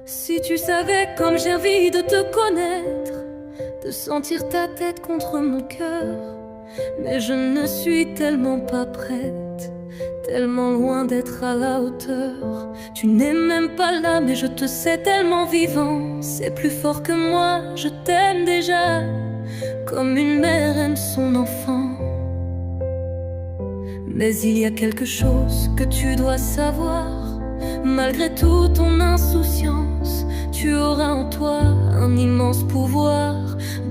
Si tu savais comme j'ai envie de te connaître, de sentir ta tête contre mon cœur. Mais je ne suis tellement pas prête, tellement loin d'être à la hauteur. Tu n'es même pas là, mais je te sais tellement vivant. C'est plus fort que moi, je t'aime déjà, comme une mère aime son enfant. Mais il y a quelque chose que tu dois savoir. Malgré toute ton insouciance, tu auras en toi un immense pouvoir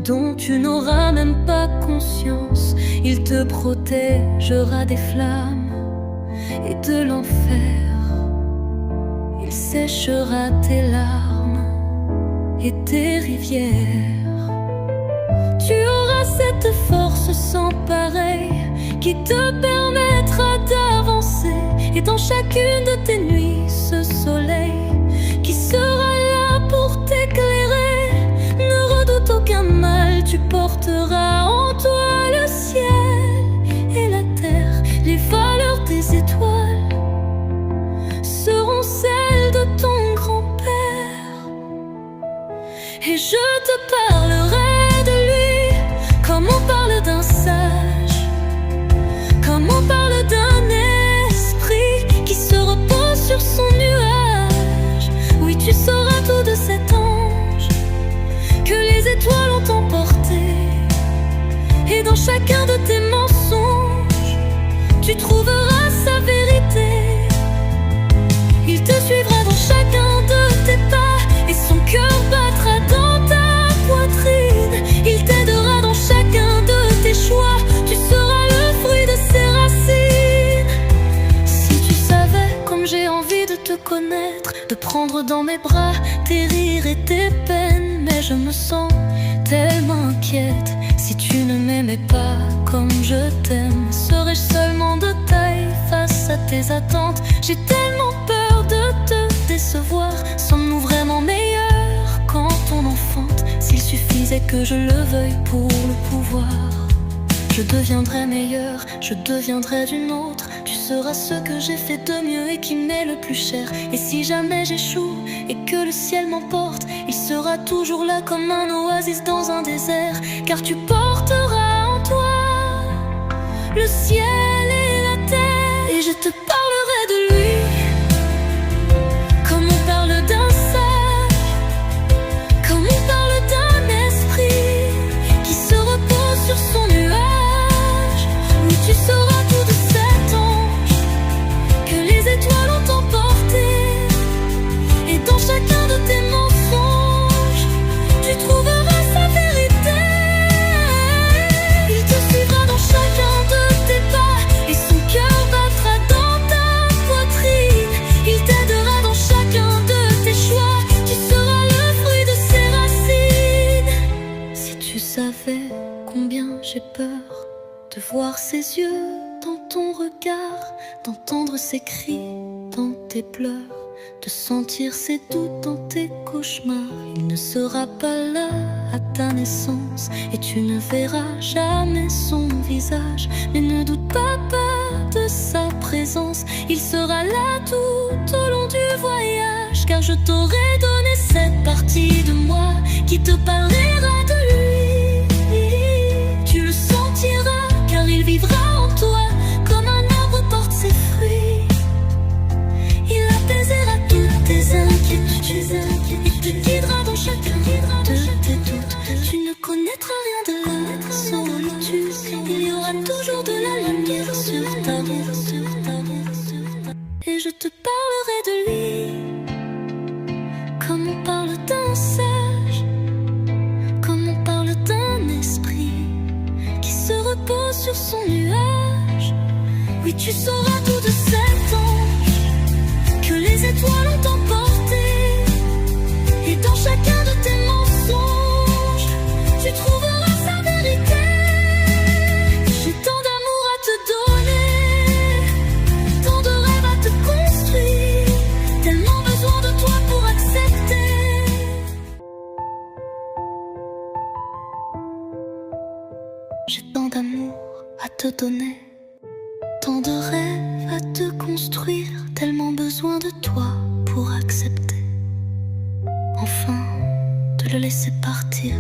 dont tu n'auras même pas conscience. Il te protégera des flammes et de l'enfer. Il séchera tes larmes et tes rivières. Tu auras cette force sans pareille qui te permettra d'avancer. Et dans chacune de tes nuits, ce soleil qui sera là pour t'éclairer. Ne redoute aucun mal, tu porteras en toi le ciel et la terre. Les valeurs des étoiles seront celles de ton grand-père. Et je te parlerai de lui comme on parle d'un sage, comme on parle d'un esprit qui se repose sur son nuage. Oui, tu sauras tout de cet ange que les étoiles ont emporté. Et dans chacun de tes mensonges, tu trouveras sa vérité. Il te suivra dans chacun de tes pas et son cœur battra dans ta poitrine. Il t'aidera dans chacun de tes choix, tu seras le fruit de ses racines. Si tu savais comme j'ai envie de te connaître, de prendre dans mes bras tes rires et tes peines. Mais je me sens tellement inquiète. Si tu ne m'aimais pas comme je t'aime, serais-je seulement de taille face à tes attentes? J'ai tellement peur de te décevoir. Sommes-nous vraiment meilleurs quand on enfante? S'il suffisait que je le veuille pour le pouvoir, je deviendrai meilleur, je deviendrai d'une autre. Tu seras ce que j'ai fait de mieux et qui m'est le plus cher. Et si jamais j'échoue et que le ciel m'emporte, il sera toujours là comme un oasis dans un désert. Car tu porteras en toi le ciel et la terre. Et je te parlerai de lui comme on parle d'un sage, comme on parle d'un esprit qui se repose sur son nuage. Oui, tu sauras tout de cet ange que les étoiles ont emporté. Et dans chacun de tes mensonges, tu trouveras sa vérité. Il te suivra dans chacun de tes pas et son cœur battra dans ta poitrine. Il t'aidera dans chacun de tes choix, tu seras le fruit de ses racines. Si tu savais combien j'ai peur de voir ses yeux dans ton regard, d'entendre ses cris dans tes pleurs, de sentir ses doutes dans tes cauchemars. Il ne sera pas là à ta naissance et tu ne verras jamais son visage. Mais ne doute pas de sa présence, il sera là tout au long du voyage. Car je t'aurai donné cette partie de moi qui te parlera de lui. Tu le sentiras car il vivra en toi comme un arbre porte ses fruits. Il apaisera toutes tes inquiétudes et te guidera dans chacun de tes doutes. Tu ne connaîtras rien de la solitude, il y aura toujours de la lumière sur ta route. Et je te parlerai de lui comme on parle d'un sage, comme on parle d'un esprit qui se repose sur son nuage. Oui, tu sauras tout de cet ange que les étoiles ont emporté. Et dans chacun de tes mensonges, tu trouveras sa vérité. J'ai tant d'amour à te donner, tant de rêves à te construire, tellement besoin de toi pour accepter. J'ai tant d'amour à te donner, tant de rêves à te construire, tellement besoin de toi pour accepter. enfin de le laisser partir.